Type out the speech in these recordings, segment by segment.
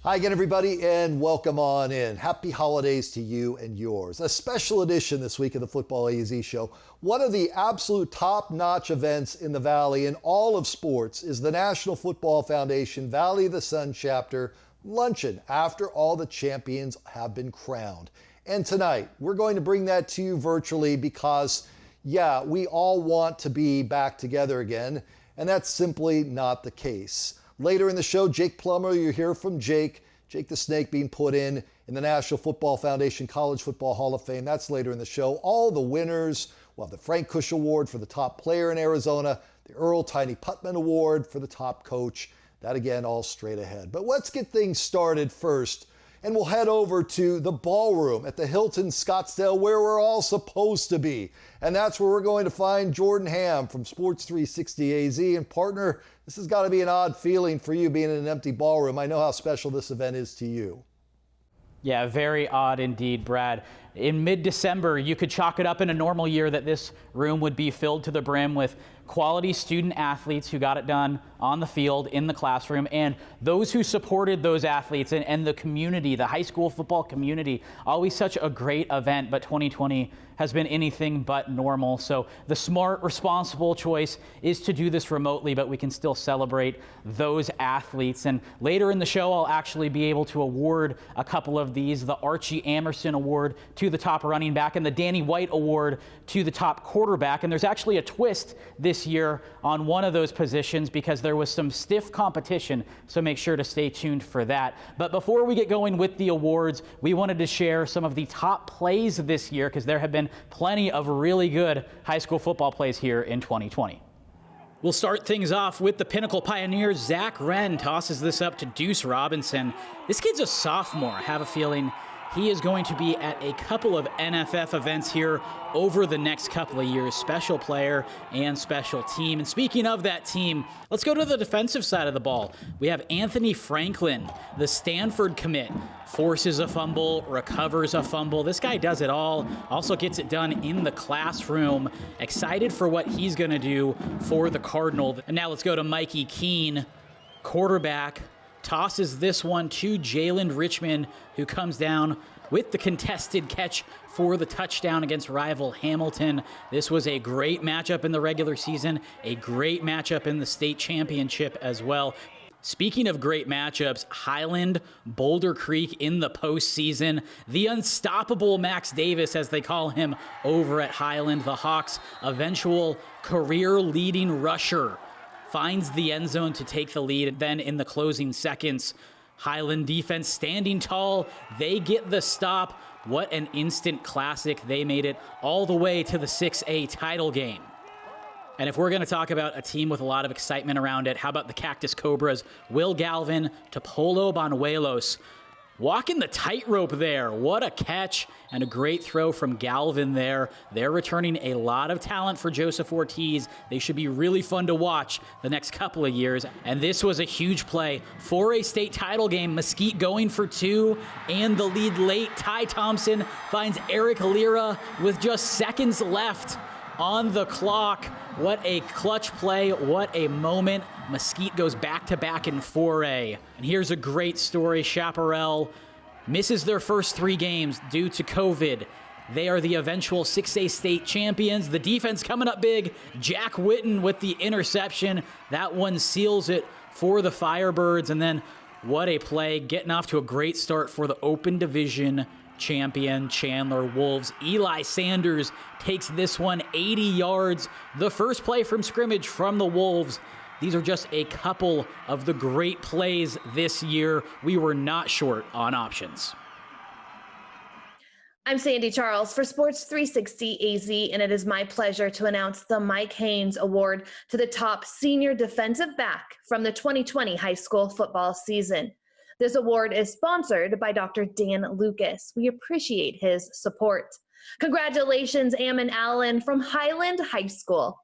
Hi again, everybody, and welcome on in. Happy holidays to you and yours. A special edition this week of the Football AZ Show. One of the absolute top-notch events in the Valley in all of sports is the National Football Foundation Valley of the Sun chapter luncheon after all the champions have been crowned. And tonight, we're going to bring that to you virtually because, yeah, we all want to be back together again, and that's simply not the case. Later in the show, Jake Plummer, you'll hear from Jake the Snake being put in the National Football Foundation College Football Hall of Fame. That's later in the show. All the winners. We'll have the Frank Kush Award for the top player in Arizona, the Earl Tiny Putman Award for the top coach. That again, all straight ahead. But let's get things started first. And we'll head over to the ballroom at the Hilton Scottsdale, where we're all supposed to be. And that's where we're going to find Jordan Ham from Sports 360 AZ. And partner, this has got to be an odd feeling for you being in an empty ballroom. I know how special this event is to you. Yeah, very odd indeed, Brad. In mid-December, you could chalk it up in a normal year that this room would be filled to the brim with quality student athletes who got it done on the field, in the classroom, and those who supported those athletes and the community, the high school football community. Always such a great event, but 2020 has been anything but normal. So the smart, responsible choice is to do this remotely, but we can still celebrate those athletes. And later in the show, I'll actually be able to award a couple of these, the Archie Amerson Award to the top running back and the Danny White Award to the top quarterback. And there's actually a twist this year on one of those positions because there was some stiff competition, so make sure to stay tuned for that. But before we get going with the awards, we wanted to share some of the top plays this year because there have been plenty of really good high school football plays here in 2020. We'll start things off with the Pinnacle Pioneers. Zach Wren tosses this up to Deuce Robinson. This kid's a sophomore. I have a feeling he is going to be at a couple of NFF events here over the next couple of years. Special player and special team. And speaking of that team, let's go to the defensive side of the ball. We have Anthony Franklin, the Stanford commit. Forces a fumble, recovers a fumble. This guy does it all. Also gets it done in the classroom. Excited for what he's going to do for the Cardinal. And now let's go to Mikey Keene, quarterback. Tosses this one to Jalen Richmond, who comes down with the contested catch for the touchdown against rival Hamilton. This was a great matchup in the regular season, a great matchup in the state championship as well. Speaking of great matchups, Highland, Boulder Creek in the postseason. The unstoppable Max Davis, as they call him over at Highland, the Hawks' eventual career-leading rusher, finds the end zone to take the lead. Then in the closing seconds, Highland defense standing tall. They get the stop. What an instant classic. They made it all the way to the 6A title game. And if we're going to talk about a team with a lot of excitement around it, how about the Cactus Cobras? Will Galvin to Polo Banuelos. Walking the tightrope there. What a catch and a great throw from Galvin there. They're returning a lot of talent for Joseph Ortiz. They should be really fun to watch the next couple of years. And this was a huge play for a state title game. Mesquite going for two and the lead late. Ty Thompson finds Eric Lira with just seconds left on the clock. What a clutch play. What a moment. Mesquite goes back-to-back in 4A. And here's a great story. Chaparral misses their first 3 games due to COVID. They are the eventual 6A state champions. The defense coming up big. Jack Witten with the interception. That one seals it for the Firebirds. And then what a play. Getting off to a great start for the Open Division champion Chandler Wolves. Eli Sanders takes this one 80 yards. The first play from scrimmage from the Wolves. These are just a couple of the great plays this year. We were not short on options. I'm Sandy Charles for Sports 360 AZ, and it is my pleasure to announce the Mike Haynes Award to the top senior defensive back from the 2020 high school football season. This award is sponsored by Dr. Dan Lucas. We appreciate his support. Congratulations, Ammon Allen from Highland High School.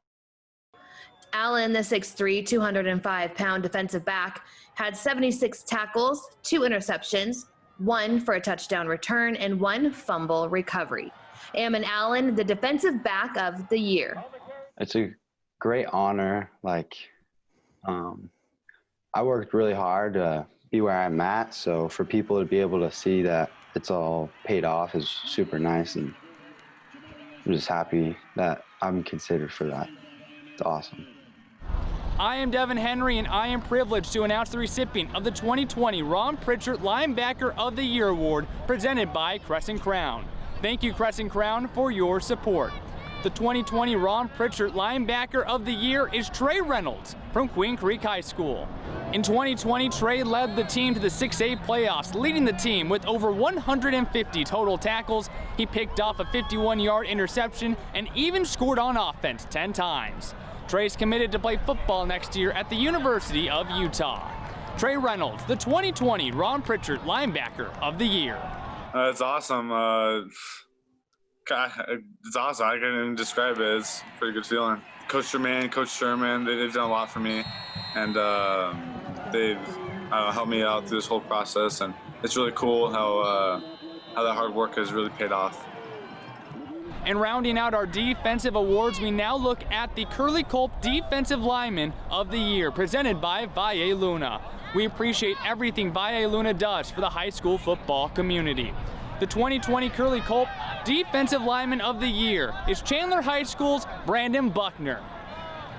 Allen, the 6'3", 205-pound defensive back, had 76 tackles, 2 interceptions, 1 for a touchdown return, and 1 fumble recovery. Ammon Allen, the defensive back of the year. It's a great honor. I worked really hard to be where I'm at. So for people to be able to see that it's all paid off is super nice, and I'm just happy that I'm considered for that. It's awesome. I am Devin Henry, and I am privileged to announce the recipient of the 2020 Ron Pritchard Linebacker of the Year Award presented by Crescent Crown. Thank you, Crescent Crown, for your support. The 2020 Ron Pritchard Linebacker of the Year is Trey Reynolds from Queen Creek High School. In 2020, Trey led the team to the 6A playoffs, leading the team with over 150 total tackles. He picked off a 51-yard interception and even scored on offense 10 times. Trey's committed to play football next year at the University of Utah. Trey Reynolds, the 2020 Ron Pritchard Linebacker of the Year. It's awesome. It's awesome. I can't even describe it. It's a pretty good feeling. Coach Jermaine, Coach Sherman, they've done a lot for me, and they've helped me out through this whole process. And it's really cool how that hard work has really paid off. And rounding out our defensive awards, we now look at the Curly Culp Defensive Lineman of the Year, presented by Valle Luna. We appreciate everything Valle Luna does for the high school football community. The 2020 Curly Culp Defensive Lineman of the Year is Chandler High School's Brandon Buckner.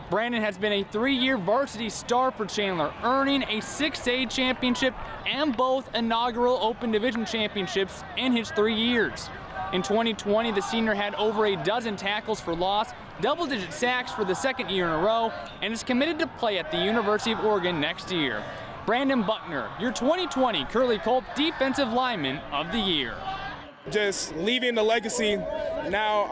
Brandon has been a 3-year varsity star for Chandler, earning a 6A championship and both inaugural Open Division championships in his 3 years. In 2020, the senior had over a dozen tackles for loss, double-digit sacks for the 2nd year in a row, and is committed to play at the University of Oregon next year. Brandon Buckner, your 2020 Curly Culp Defensive Lineman of the Year. Just leaving the legacy. Now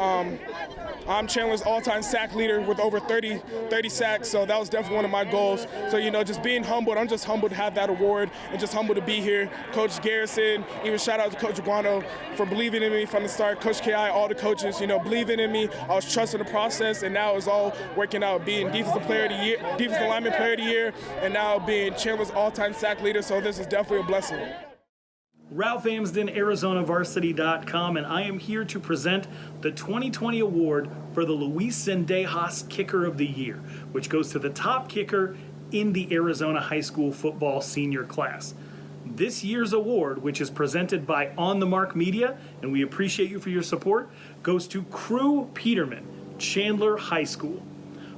I'm Chandler's all-time sack leader with over 30 sacks, so that was definitely one of my goals. So, just being humbled, I'm just humbled to have that award and just humbled to be here. Coach Garrison, even shout out to Coach Aguano for believing in me from the start. Coach K.I., all the coaches, believing in me. I was trusting the process, and now it's all working out, being Defensive Lineman Player of the Year, and now being Chandler's all-time sack leader, so this is definitely a blessing. Ralph Amsden, ArizonaVarsity.com, and I am here to present the 2020 award for the Luis Zendejas Kicker of the Year, which goes to the top kicker in the Arizona high school football senior class. This year's award, which is presented by On the Mark Media, and we appreciate you for your support, goes to Crew Peterman, Chandler High School.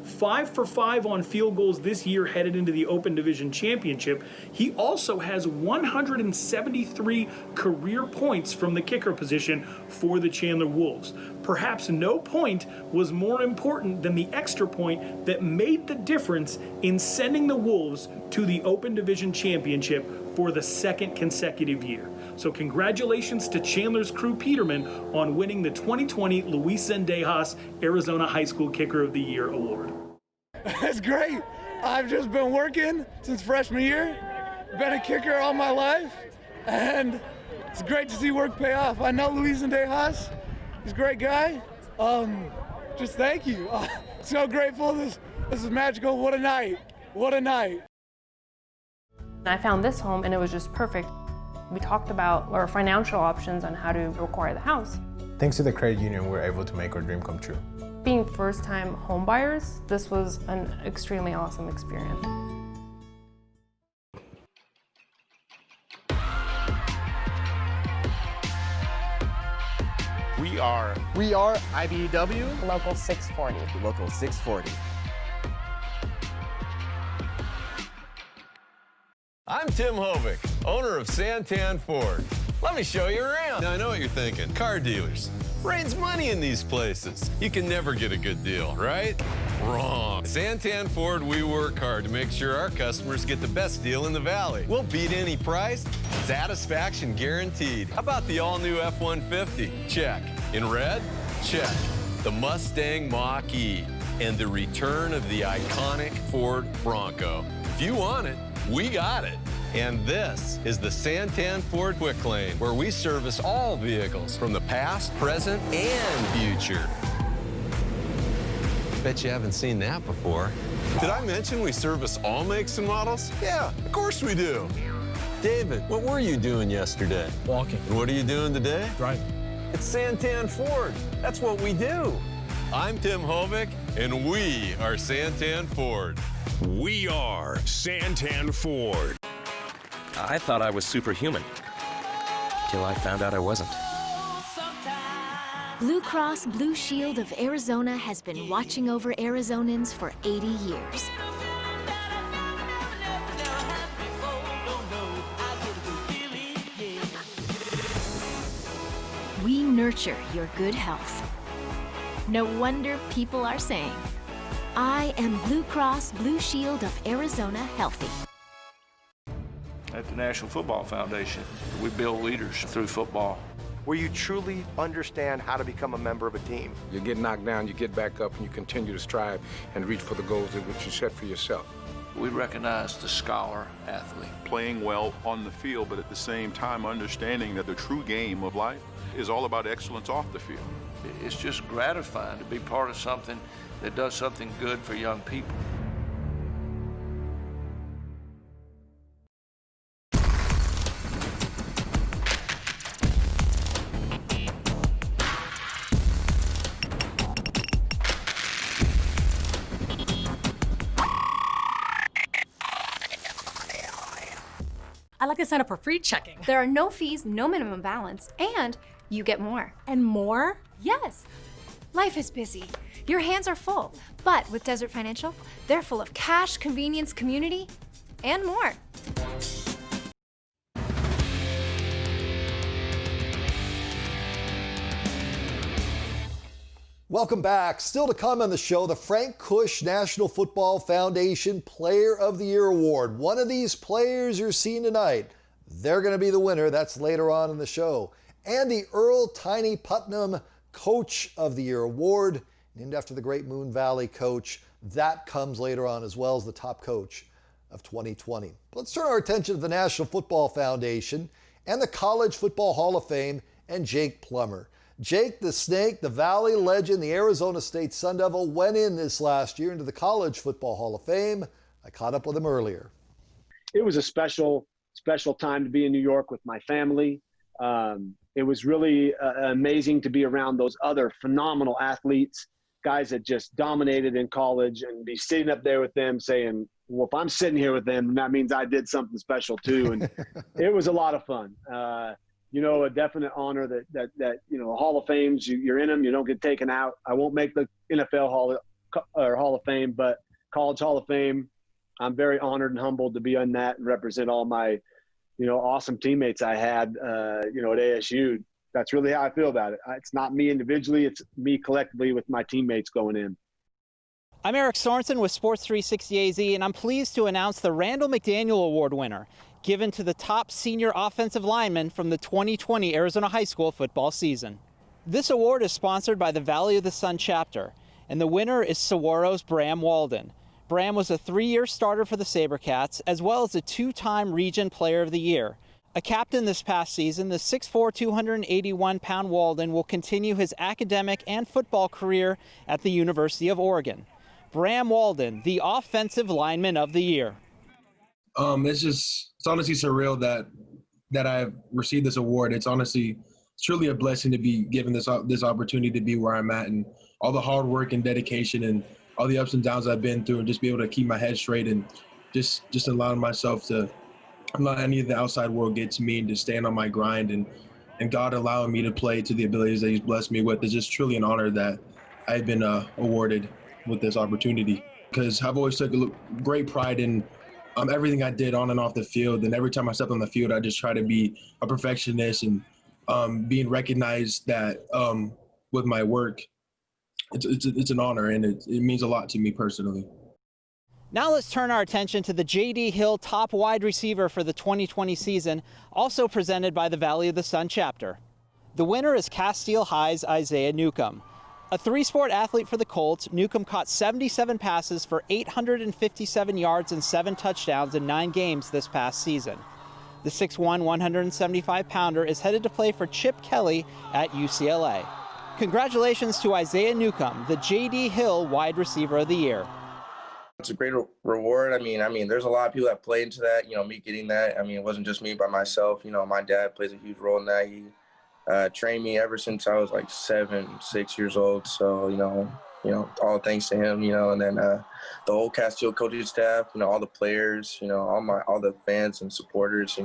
5 for 5 on field goals this year headed into the Open Division Championship. He also has 173 career points from the kicker position for the Chandler Wolves. Perhaps no point was more important than the extra point that made the difference in sending the Wolves to the Open Division Championship for the 2nd consecutive year. So congratulations to Chandler's Crew Peterman on winning the 2020 Luis Zendejas Arizona High School Kicker of the Year Award. That's great. I've just been working since freshman year, been a kicker all my life, and it's great to see work pay off. I know Luis Zendejas, he's a great guy. Just thank you. So grateful. This is magical. What a night. What a night. I found this home and it was just perfect. We talked about our financial options on how to acquire the house. Thanks to the credit union, we were able to make our dream come true. Being first-time home buyers, this was an extremely awesome experience. We are IBEW Local 640. Local 640. I'm Tim Hovick, owner of Santan Ford. Let me show you around. Now, I know what you're thinking. Car dealers. Rains money in these places. You can never get a good deal, right? Wrong. Santan Ford, we work hard to make sure our customers get the best deal in the Valley. We'll beat any price. Satisfaction guaranteed. How about the all-new F-150? Check. In red? Check. The Mustang Mach-E and the return of the iconic Ford Bronco. If you want it, we got it. And this is the Santan Ford Quick Lane, where we service all vehicles from the past, present, and future. Bet you haven't seen that before. Did I mention we service all makes and models? Yeah, of course we do. David, what were you doing yesterday? Walking. And what are you doing today? Driving. It's Santan Ford. That's what we do. I'm Tim Hovick, and we are Santan Ford. We are Santan Ford. I thought I was superhuman, till I found out I wasn't. Blue Cross Blue Shield of Arizona has been watching over Arizonans for 80 years. We nurture your good health. No wonder people are saying, I am Blue Cross Blue Shield of Arizona Healthy. At the National Football Foundation, we build leaders through football. Where you truly understand how to become a member of a team. You get knocked down, you get back up, and you continue to strive and reach for the goals that which you set for yourself. We recognize the scholar athlete. Playing well on the field, but at the same time understanding that the true game of life is all about excellence off the field. It's just gratifying to be part of something that does something good for young people. I'd like to sign up for free checking. There are no fees, no minimum balance, and you get more. And more? Yes. Life is busy. Your hands are full. But with Desert Financial, they're full of cash, convenience, community, and more. Welcome back. Still to come on the show, the Frank Kush National Football Foundation Player of the Year Award. One of these players you're seeing tonight, they're going to be the winner. That's later on in the show. And the Earl Tiny Putnam Coach of the Year Award, named after the great Moon Valley coach. That comes later on, as well as the top coach of 2020. But let's turn our attention to the National Football Foundation and the College Football Hall of Fame and Jake Plummer. Jake the Snake, the Valley legend, the Arizona State Sun Devil, went in this last year into the College Football Hall of Fame. I caught up with him earlier. It was a special time to be in New York with my family. It was really amazing to be around those other phenomenal athletes, guys that just dominated in college, and be sitting up there with them saying, well, if I'm sitting here with them, that means I did something special too. And it was a lot of fun. A definite honor that Hall of Fames, you're in them, you don't get taken out. I won't make the NFL Hall of Fame, but College Hall of Fame, I'm very honored and humbled to be on that and represent all my, awesome teammates I had, at ASU. That's really how I feel about it. It's not me individually, it's me collectively with my teammates going in. I'm Eric Sorensen with Sports 360 AZ, and I'm pleased to announce the Randall McDaniel Award winner, given to the top senior offensive lineman from the 2020 Arizona High School football season. This award is sponsored by the Valley of the Sun chapter, and the winner is Saguaro's Bram Walden. Bram was a 3-year starter for the SaberCats, as well as a 2-time Region Player of the Year. A captain this past season, the 6'4", 281-pound Walden will continue his academic and football career at the University of Oregon. Bram Walden, the Offensive Lineman of the Year. It's honestly surreal that I've received this award. It's truly a blessing to be given this opportunity to be where I'm at, and all the hard work and dedication and all the ups and downs I've been through, and just be able to keep my head straight and just allowing myself to not any of the outside world get to me, and to stand on my grind, and God allowing me to play to the abilities that He's blessed me with. It's just truly an honor that I've been awarded with this opportunity, because I've always took great pride in everything I did on and off the field. And every time I step on the field, I just try to be a perfectionist, and being recognized that with my work, it's an honor, and it means a lot to me personally. Now let's turn our attention to the J.D. Hill top wide receiver for the 2020 season, also presented by the Valley of the Sun chapter. The winner is Castile High's Isaiah Newcomb. A 3-sport athlete for the Colts, Newcomb caught 77 passes for 857 yards and 7 touchdowns in 9 games this past season. The 6'1", 175-pounder is headed to play for Chip Kelly at UCLA. Congratulations to Isaiah Newcomb, the J.D. Hill Wide Receiver of the Year. It's a great reward. I mean, there's a lot of people that play into that. Me getting that. It wasn't just me by myself. My dad plays a huge role in that. He trained me ever since I was like 6 years old. So, all thanks to him, and then the whole Castile coaching staff, all the players, all the fans and supporters,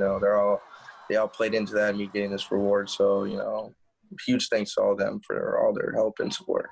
they all played into that, me getting this reward. So, huge thanks to all of them for all their help and support.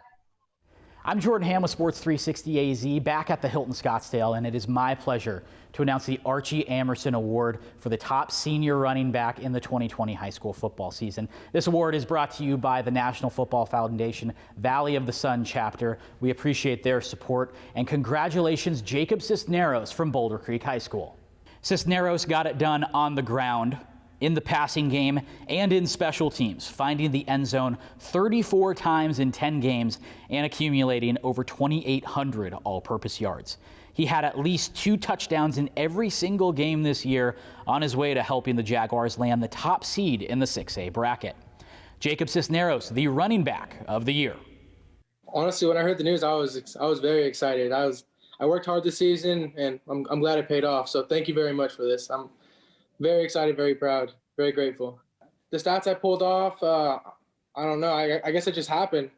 I'm Jordan Ham with Sports 360 AZ, back at the Hilton Scottsdale, and it is my pleasure to announce the Archie Amerson Award for the top senior running back in the 2020 high school football season. This award is brought to you by the National Football Foundation Valley of the Sun chapter. We appreciate their support, and congratulations, Jacob Cisneros from Boulder Creek High School. Cisneros got it done on the ground, in the passing game, and in special teams, finding the end zone 34 times in 10 games and accumulating over 2,800 all-purpose yards. He had at least 2 touchdowns in every single game this year, on his way to helping the Jaguars land the top seed in the 6A bracket. Jacob Cisneros, the running back of the year. Honestly, when I heard the news, I was very excited. I worked hard this season, and I'm glad it paid off. So thank you very much for this. I'm very excited, very proud, very grateful. The stats I pulled off, I don't know. I guess it just happened.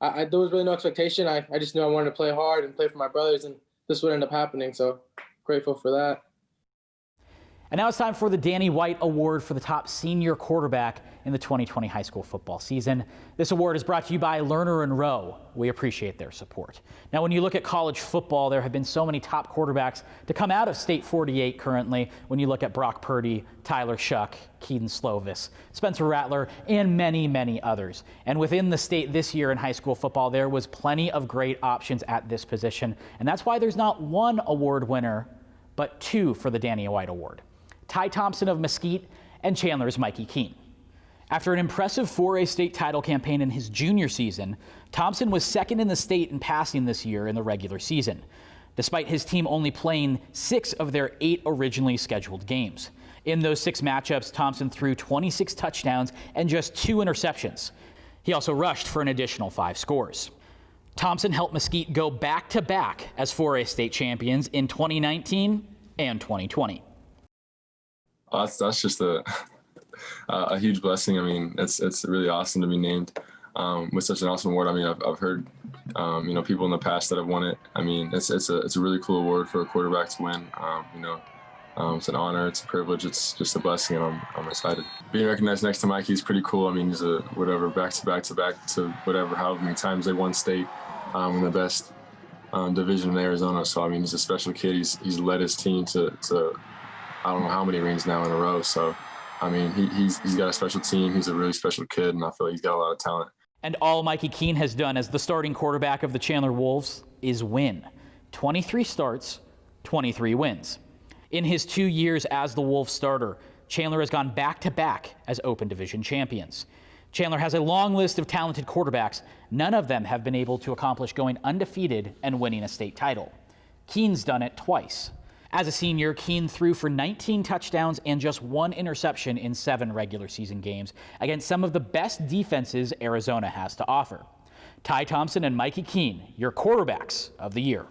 There was really no expectation. I just knew I wanted to play hard and play for my brothers, and this would end up happening. So grateful for that. And now it's time for the Danny White Award for the top senior quarterback in the 2020 high school football season. This award is brought to you by Lerner and Rowe. We appreciate their support. Now, when you look at college football, there have been so many top quarterbacks to come out of State 48 currently. When you look at Brock Purdy, Tyler Shuck, Keaton Slovis, Spencer Rattler, and many, many others. And within the state this year in high school football, there was plenty of great options at this position. And that's why there's not one award winner, but 2 for the Danny White Award. Ty Thompson of Mesquite and Chandler's Mikey Keene. After an impressive 4A state title campaign in his junior season, Thompson was second in the state in passing this year in the regular season, despite his team only playing 6 of their 8 originally scheduled games. In those 6 matchups, Thompson threw 26 touchdowns and just 2 interceptions. He also rushed for an additional 5 scores. Thompson helped Mesquite go back-to-back as 4A state champions in 2019 and 2020. That's just a huge blessing. I mean, it's really awesome to be named with such an awesome award. I mean, I've heard people in the past that have won it. I mean, it's a really cool award for a quarterback to win. It's an honor, it's a privilege, it's just a blessing, and I'm excited. Being recognized next to Mikey is pretty cool. I mean, he's a back to whatever, however many times they won state in the best division in Arizona. So I mean, he's a special kid. He's led his team to I don't know how many rings now in a row. So, I mean, he's got a special team. He's a really special kid, and I feel like he's got a lot of talent. And all Mikey Keene has done as the starting quarterback of the Chandler Wolves is win. 23 starts, 23 wins. In his 2 years as the Wolves starter, Chandler has gone back-to-back as Open Division champions. Chandler has a long list of talented quarterbacks. None of them have been able to accomplish going undefeated and winning a state title. Keene's done it twice. As a senior, Keene threw for 19 touchdowns and just 1 interception in 7 regular season games against some of the best defenses Arizona has to offer. Ty Thompson and Mikey Keene, your quarterbacks of the year.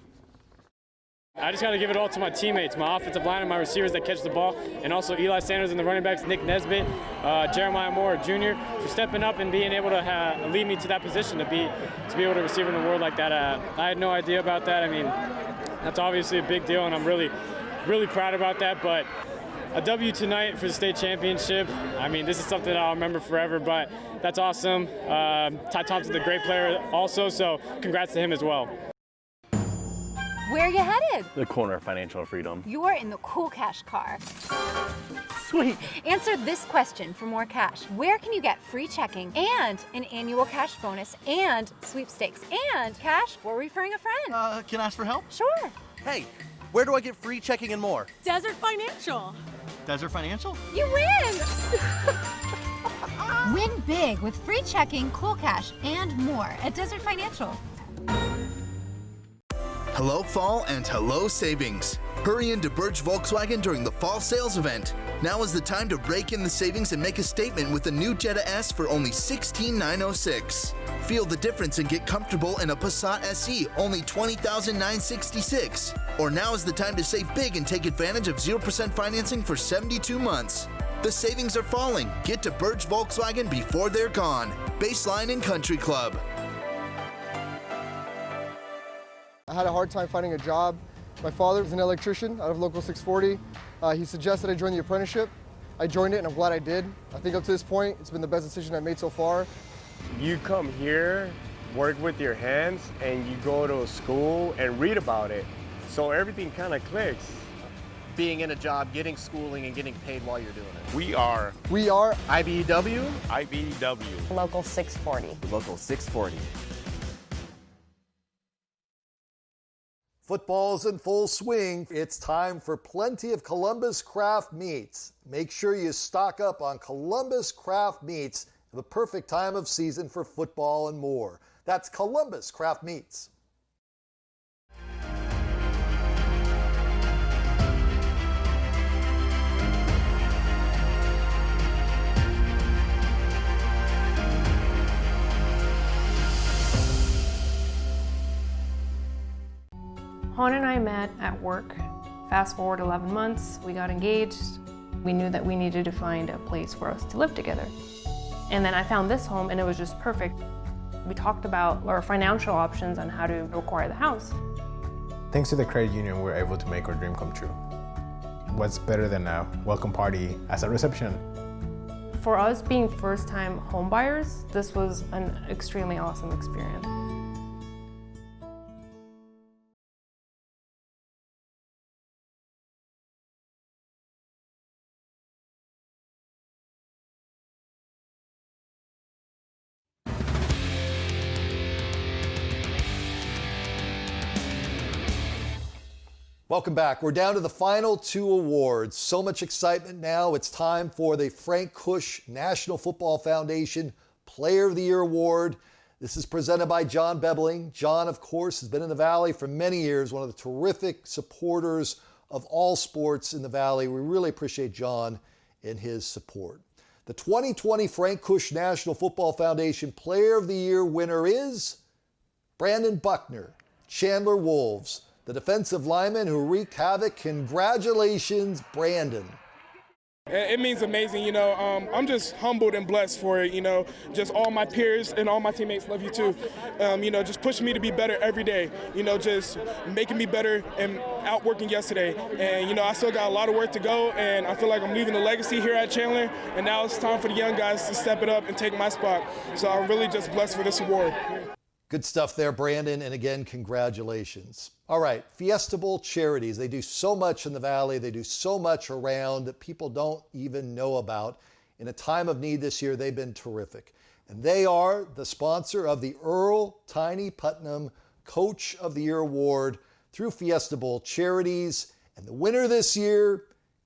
I just got to give it all to my teammates, my offensive line and my receivers that catch the ball, and also Eli Sanders and the running backs, Nick Nesbitt, Jeremiah Moore Jr., for stepping up and being able to lead me to that position, to be able to receive an award like that. I had no idea about that. I mean, that's obviously a big deal, and I'm really proud about that. But a W tonight for the state championship, I mean, this is something that I'll remember forever, but that's awesome. Ty Thompson's a great player also, so congrats to him as well. Where are you headed? The corner of Financial Freedom. You're in the Cool Cash car. Sweet. Answer this question for more cash. Where can you get free checking and an annual cash bonus and sweepstakes and cash for referring a friend? Can I ask for help? Sure. Hey, where do I get free checking and more? Desert Financial. Desert Financial? You win! Win big with free checking, Cool Cash, and more at Desert Financial. Hello fall and hello savings. Hurry into Birch Volkswagen during the fall sales event. Now is the time to rake in the savings and make a statement with the new Jetta S for only $16,906. Feel the difference and get comfortable in a Passat SE, only $20,966. Or now is the time to save big and take advantage of 0% financing for 72 months. The savings are falling. Get to Birch Volkswagen before they're gone. Baseline and Country Club. I had a hard time finding a job. My father was an electrician out of Local 640. He suggested I join the apprenticeship. I joined it and I'm glad I did. I think up to this point, it's been the best decision I've made so far. You come here, work with your hands, and you go to school and read about it. So everything kind of clicks. Being in a job, getting schooling, and getting paid while you're doing it. We are IBEW. IBEW. Local 640. Local 640. Football's in full swing. It's time for plenty of Columbus Craft Meats. Make sure you stock up on Columbus Craft Meats at the perfect time of season for football and more. That's Columbus Craft Meats. Han and I met at work. Fast forward 11 months, we got engaged. We knew that we needed to find a place for us to live together. And then I found this home and it was just perfect. We talked about our financial options on how to acquire the house. Thanks to the credit union, we were able to make our dream come true. What's better than a welcome party as a reception? For us being first-time home buyers, this was an extremely awesome experience. Welcome back. We're down to the final two awards. So much excitement now. It's time for the Frank Kush National Football Foundation Player of the Year Award. This is presented by John Bebeling. John, of course, has been in the Valley for many years, one of the terrific supporters of all sports in the Valley. We really appreciate John and his support. The 2020 Frank Kush National Football Foundation Player of the Year winner is Brandon Buckner, Chandler Wolves, the defensive lineman who wreaked havoc. Congratulations, Brandon. It means amazing, I'm just humbled and blessed for it, just all my peers and all my teammates love you too, just pushing me to be better every day, just making me better and outworking yesterday. And, I still got a lot of work to go, and I feel like I'm leaving a legacy here at Chandler, and now it's time for the young guys to step it up and take my spot. So I'm really just blessed for this award. Good stuff there, Brandon, and again, congratulations. All right, Fiesta Bowl Charities. They do so much in the Valley. They do so much around that people don't even know about. In a time of need this year, they've been terrific. And they are the sponsor of the Earl Tiny Putnam Coach of the Year Award through Fiesta Bowl Charities. And the winner this year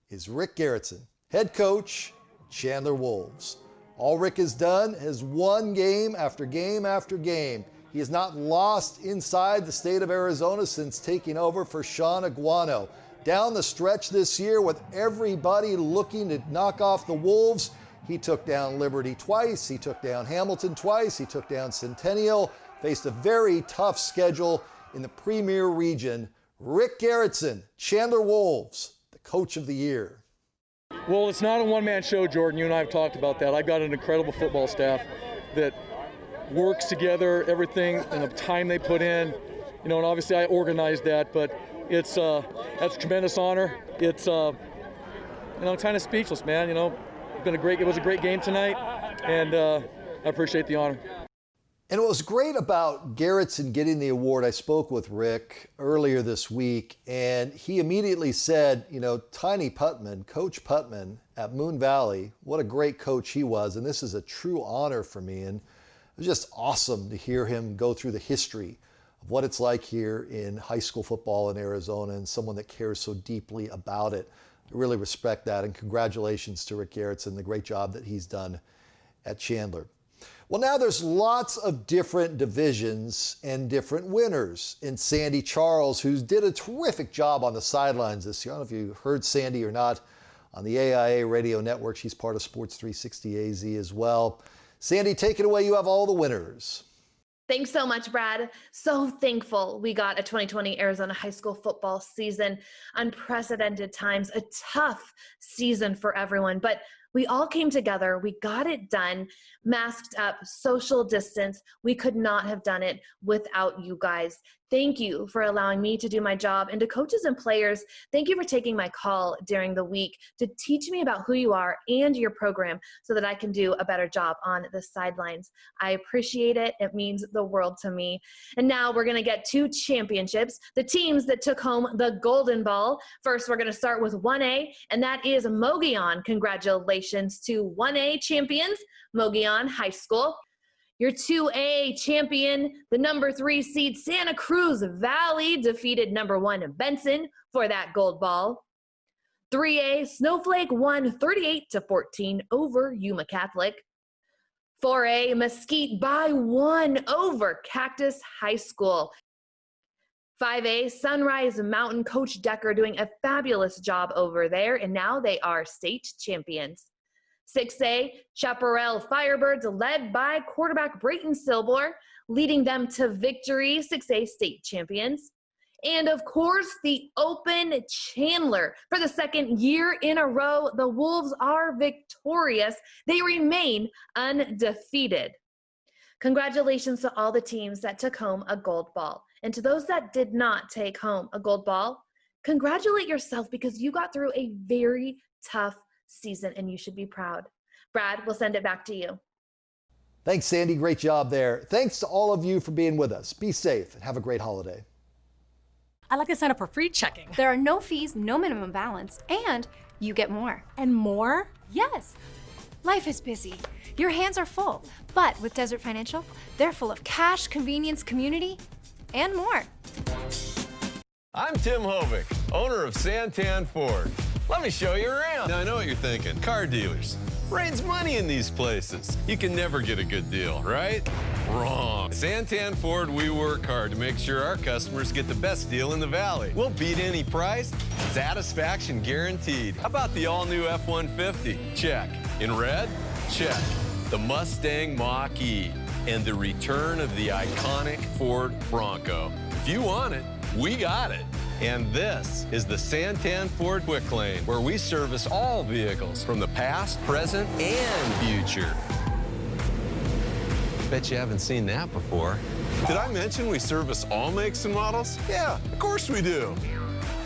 is Rick Garretson, head coach, Chandler Wolves. All Rick has done has won game after game after game. He has not lost inside the state of Arizona since taking over for Sean Aguano. Down the stretch this year, with everybody looking to knock off the Wolves, he took down Liberty twice, he took down Hamilton twice, he took down Centennial, faced a very tough schedule in the Premier Region. Rick Garretson, Chandler Wolves, the Coach of the Year. Well, it's not a one-man show, Jordan. You and I have talked about that. I got an incredible football staff that works together, everything, and the time they put in, and obviously I organized that, but that's a tremendous honor. It's I'm kind of speechless, man. It was a great game tonight, and I appreciate the honor. And what was great about Garretson getting the award, I spoke with Rick earlier this week, and he immediately said, Tiny Putman, Coach Putman at Moon Valley, what a great coach he was, and this is a true honor for me. And it was just awesome to hear him go through the history of what it's like here in high school football in Arizona, and someone that cares so deeply about it. I really respect that, and congratulations to Rick Garretson, the great job that he's done at Chandler. Well, now there's lots of different divisions and different winners. And Sandy Charles, who did a terrific job on the sidelines this year. I don't know if you heard Sandy or not on the AIA radio network. She's part of Sports 360 AZ as well. Sandy, take it away. You have all the winners. Thanks so much, Brad. So thankful we got a 2020 Arizona high school football season. Unprecedented times, a tough season for everyone, but We all came together, we got it done, masked up, social distance. We could not have done it without you guys. Thank you for allowing me to do my job. And to coaches and players, thank you for taking my call during the week to teach me about who you are and your program so that I can do a better job on the sidelines. I appreciate it. It means the world to me. And now we're going to get 2 championships, the teams that took home the Golden Ball. First, we're going to start with 1A, and that is Mogollon. Congratulations to 1A champions, Mogollon High School. Your 2A champion, the number 3 seed Santa Cruz Valley, defeated number 1 Benson for that gold ball. 3A, Snowflake won 38-14 over Yuma Catholic. 4A, Mesquite by 1 over Cactus High School. 5A, Sunrise Mountain, Coach Decker doing a fabulous job over there, and now they are state champions. 6A, Chaparral Firebirds, led by quarterback Brayton Silbor, leading them to victory, 6A state champions. And of course, the Open Chandler. For the second year in a row, the Wolves are victorious. They remain undefeated. Congratulations to all the teams that took home a gold ball. And to those that did not take home a gold ball, congratulate yourself because you got through a very tough season and you should be proud. Brad, we'll send it back to you. Thanks, Sandy. Great job there. Thanks to all of you for being with us. Be safe and have a great holiday. I'd like to sign up for free checking. There are no fees, no minimum balance, and you get more. And more? Yes. Life is busy. Your hands are full. But with Desert Financial, they're full of cash, convenience, community, and more. I'm Tim Hovick, owner of Santan Ford. Let me show you around. Now, I know what you're thinking. Car dealers. Rains money in these places. You can never get a good deal, right? Wrong. Santan Ford, we work hard to make sure our customers get the best deal in the Valley. We'll beat any price. Satisfaction guaranteed. How about the all-new F-150? Check. In red? Check. The Mustang Mach-E. And the return of the iconic Ford Bronco. If you want it, we got it. And this is the Santan Ford Quick Lane, where we service all vehicles from the past, present, and future. Bet you haven't seen that before. Did I mention we service all makes and models? Yeah, of course we do.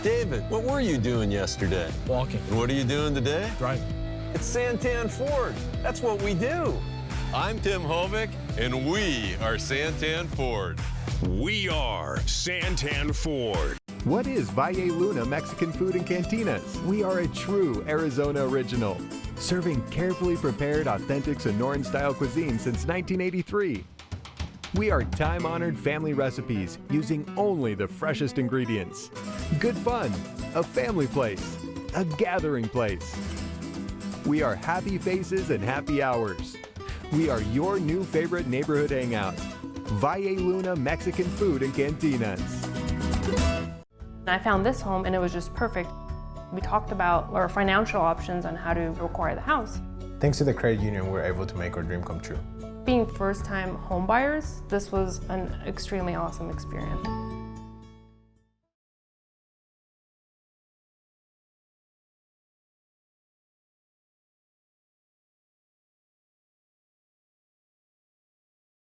David, what were you doing yesterday? Walking. And what are you doing today? Driving. It's Santan Ford. That's what we do. I'm Tim Hovick, and we are Santan Ford. We are Santan Ford. What is Valle Luna Mexican Food and Cantinas? We are a true Arizona original, serving carefully prepared, authentic Sonoran-style cuisine since 1983. We are time-honored family recipes using only the freshest ingredients. Good fun, a family place, a gathering place. We are happy faces and happy hours. We are your new favorite neighborhood hangout. Valle Luna Mexican Food and Cantinas. I found this home and it was just perfect. We talked about our financial options on how to acquire the house. Thanks to the credit union, we were able to make our dream come true. Being first-time home buyers, this was an extremely awesome experience.